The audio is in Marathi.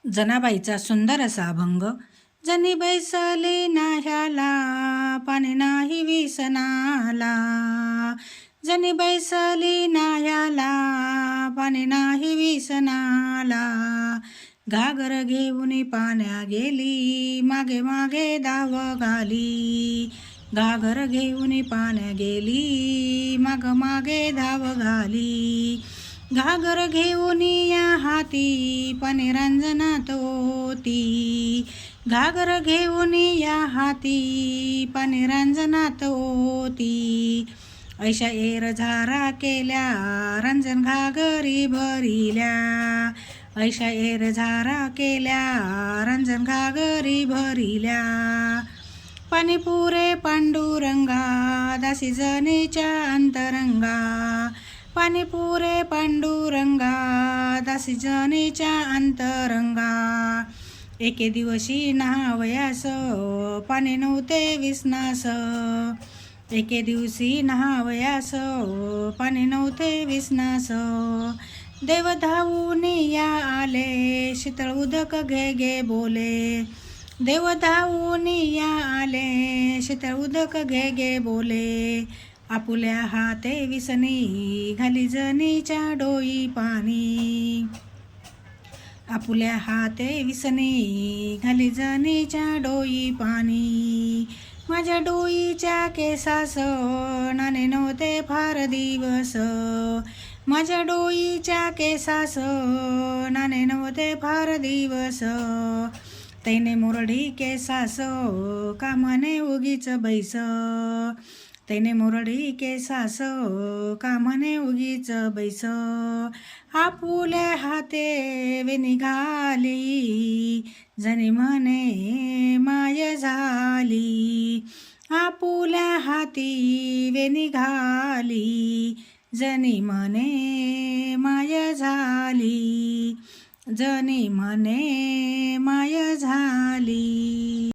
जनाबाईचा सुंदर असा अभंग. जनी बैसली नाह्याला पाणी नाही विसनाला. जनी बैसली नाह्याला पाणी नाही विसनाला. घागर घेऊन पाण्या गेली मागे मागे धाव घाली. घागर घेऊन पाण्या गेली माग मागे धाव घाली. घागर घेऊन या हाती पाणी रांजणात ओती. घागर घेऊन या हाती पाणी रांजणात ओती. ऐशा एरझारा झारा केल्या रंजन घागरी भरिल्या. ऐशा एरझारा झारा केल्या रंजन घागरी भरिल्या. पाणी पुरे पांडुरंगा दासी जनीच्या अंतरंगा. पाणी पुरे पांडुरंगा दासी जनीच्या अंतरंगा. एके दिवशी नहावयास पाणी नव्हते विसनास. एके दिवशी नहावयास पाणी नव्हते विसनास. देव धावून या आले शीतळ उदक घे घे बोले. देव धावून या आले शीतळ उदक घे घे बोले. आपुल्या हाते विसनी घाली जनीच्या डोई पाणी. आपुल्या हाते विसनी घाली जनीच्या डोई पाणी. माझ्या डोईच्या केसास नाणे नव्हते फार दिवस. माझ्या डोईच्या केसास नाणे नव्हते फार दिवस. तैने मुरडी केसास का म्हणे उगीच बैस. तैने मुरडी केसास का म्हणे उगीच बैस. आपुल्या हाते वे निघाली जनी म्हणे माय झाली. आपुल्या हाती वे निघाली जनी म्हणे माय झाली. जनी म्हणे माय झाली.